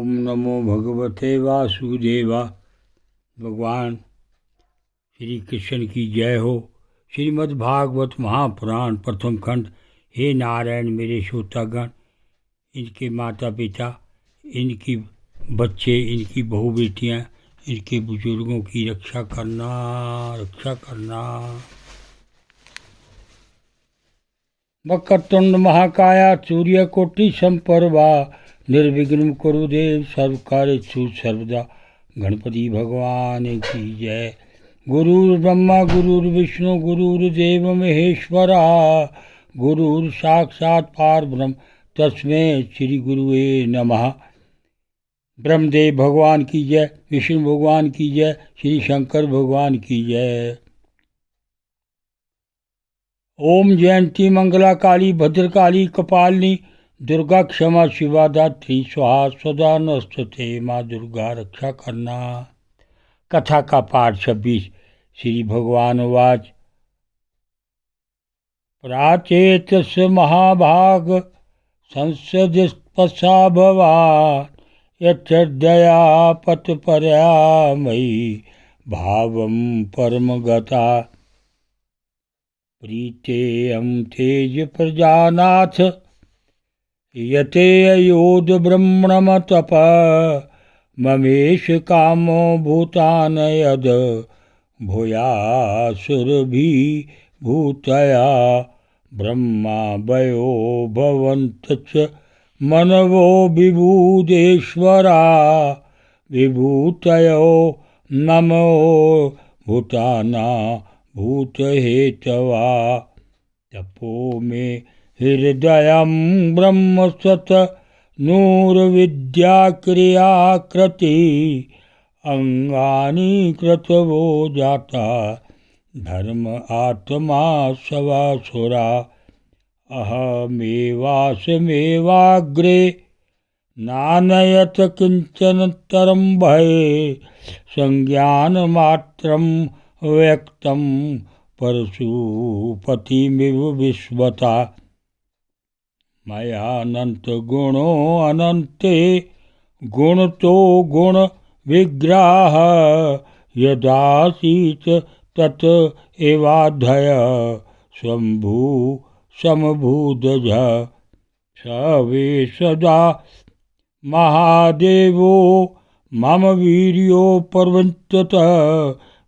ओम नमो भगवते वासुदेवा। भगवान श्री कृष्ण की जय हो। श्रीमद् भागवत महापुराण प्रथम खंड। हे नारायण मेरे श्रोतागण, इनके माता पिता, इनकी बच्चे, इनकी बहू बेटियाँ, इनके बुजुर्गों की रक्षा करना, रक्षा करना। वक्रतुंड महाकाया सूर्यकोटि संप्रभा निर्विघ्नं कुरु देव सर्वकार्येषु सर्वदा। गणपति भगवान की जय। गुरुर्ब्रह्मा गुरुर्विष्णु गुरुर्देव महेश्वरा। गुरुर् साक्षात् परब्रह्म तस्मै श्री गुरुवे नमः। ब्रह्मदेव भगवान की जय, विष्णु भगवान की जय, श्री शंकर भगवान की जय। ओम जयंती मंगला काली भद्रकाली कपालिनी दुर्गा क्षमा शिवा दात्री स्वाहा सदा नमस्ते। माँ दुर्गा रक्षा करना। कथा का पाठ 26। श्री भगवान वाच। प्राचेतस महाभाग संसदस्पसा भवान् यच्छ्रद्धया पतपर्या मयि भावं परमगता। प्रीतेयं तेज प्रजानाथ यते अयोध ब्रह्मण तप। ममेश कामो भूतान यद भूयासुरभि भूतया। ब्रह्मा वयो भवन्त च मनवो विभूदेश्वरा। विभूतयो नमो भूताना भूतहेतवा। तपो मे हृदयं ब्रह्मसत नूर्विद्या क्रियाकृति। अंगानि कृतवो जाता धर्म आत्मा सवासुरा। अहमेवासमेवाग्रे नानयत किंचन तरम भये। संज्ञानमात्रं व्यक्तं परशुपतिमिव विश्वता। मयानंत गुणो अनंते गुणतो गुण विग्रह। यदासीत तत एवाधय शंभु समभूदज। स वे सदा महादेवो मम वीर्यो प्रवृत्त।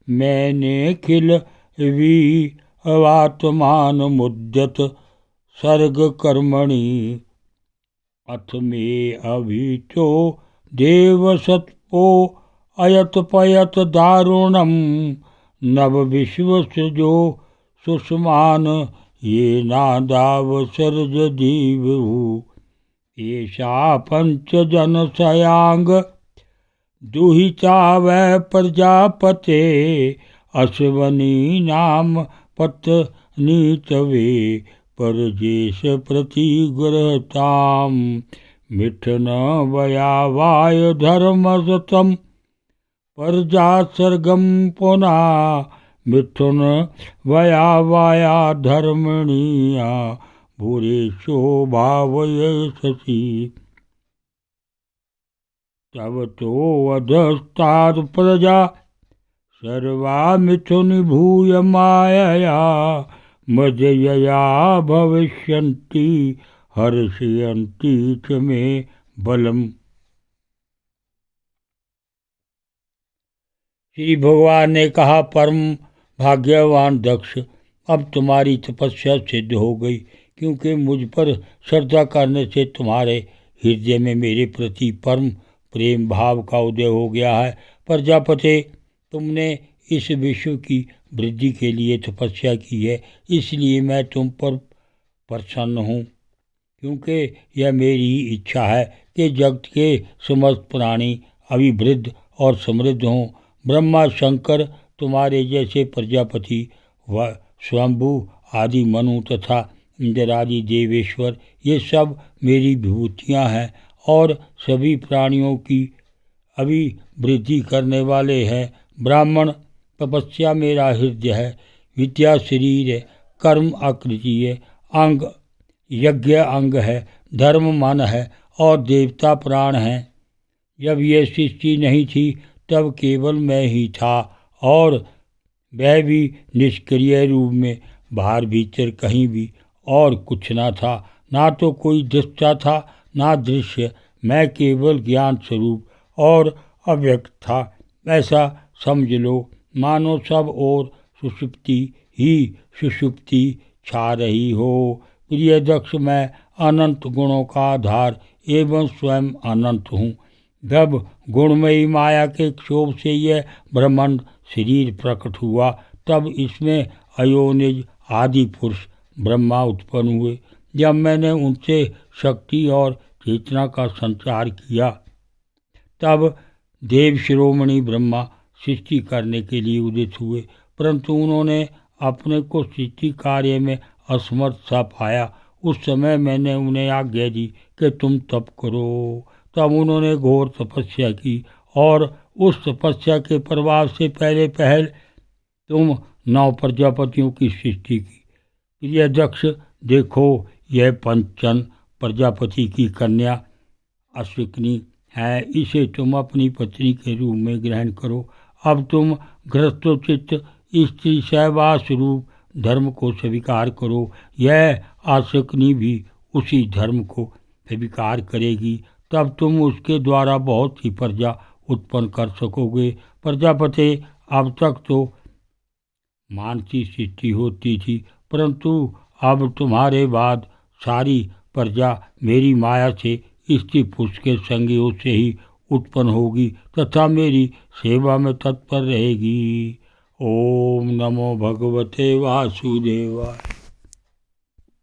मैंने खिल वि अवात्मान मुद्यत सर्ग कर्मणि। अथ मे अभीतो देवसत्पो अयत पयत दारुणम। नव विश्वसजो सुषमान ये नादावसर्ज दीवु। एषा पंच जन सयांग दुहिता वै प्रजापते। अश्वनी नाम पत्नी तवे परजेश प्रतिगृहताम। मिठन वयावाय धर्मसतम प्रजा सर्गम पुना। मिथुन वयावाया धर्मणीया भूरेशो भावयसि। तब तो अधस्तात् प्रजा सर्वा मिथुन भूय मायया। मजयया भविष्यन्ति हर्षयन्ति च मे बलम्। श्री भगवान ने कहा, परम भाग्यवान दक्ष, अब तुम्हारी तपस्या सिद्ध हो गई, क्योंकि मुझ पर श्रद्धा करने से तुम्हारे हृदय में मेरे प्रति परम प्रेम भाव का उदय हो गया है। प्रजापते, तुमने इस विश्व की वृद्धि के लिए तपस्या की है, इसलिए मैं तुम पर प्रसन्न हूँ, क्योंकि यह मेरी ही इच्छा है कि जगत के समस्त प्राणी अभिवृद्ध और समृद्ध हों। ब्रह्मा शंकर, तुम्हारे जैसे प्रजापति व स्वयंभू आदि मनु तथा इंद्र आदि देवेश्वर, ये सब मेरी विभूतियाँ हैं और सभी प्राणियों की अभिवृद्धि करने वाले हैं। ब्राह्मण, तपस्या मेरा हृदय है, विद्या शरीर है, कर्म आकृति है, अंग यज्ञ अंग है, धर्म मन है और देवता प्राण हैं। जब ये सृष्टि नहीं थी तब केवल मैं ही था, और वह भी निष्क्रिय रूप में। बाहर भीतर कहीं भी और कुछ ना था, ना तो कोई दृष्टा था ना दृश्य। मैं केवल ज्ञान स्वरूप और अव्यक्त था। ऐसा समझ लो, मानो सब और सुषुप्ति ही सुषुप्ति छा रही हो। प्रिय दक्ष, मैं अनंत गुणों का आधार एवं स्वयं अनंत हूँ। जब गुणमयी माया के क्षोभ से यह ब्रह्मांड शरीर प्रकट हुआ, तब इसमें अयोनिज आदि पुरुष ब्रह्मा उत्पन्न हुए। जब मैंने उनसे शक्ति और चेतना का संचार किया, तब देव शिरोमणि ब्रह्मा सृष्टि करने के लिए उदित हुए, परंतु उन्होंने अपने को सृष्टि कार्य में असमर्थ सा पाया। उस समय मैंने उन्हें आज्ञा दी कि तुम तप करो। तब उन्होंने घोर तपस्या की, और उस तपस्या के प्रभाव से पहले तुम 9 प्रजापतियों की सृष्टि की। प्रिय दक्ष, देखो, यह पंचन प्रजापति की कन्या अश्विनी है। इसे तुम अपनी पत्नी के रूप में ग्रहण करो। अब तुम गृहस्थोचित स्त्री सहवास रूप धर्म को स्वीकार करो। यह आसक्ति भी उसी धर्म को स्वीकार करेगी। तब तुम उसके द्वारा बहुत सी प्रजा उत्पन्न कर सकोगे। प्रजापति, अब तक तो मानसी सृष्टि होती थी, परंतु अब तुम्हारे बाद सारी प्रजा मेरी माया से स्त्री पुरुष के संयोग से ही उत्पन्न होगी तथा मेरी सेवा में तत्पर रहेगी। ओम नमो भगवते वासुदेवाय।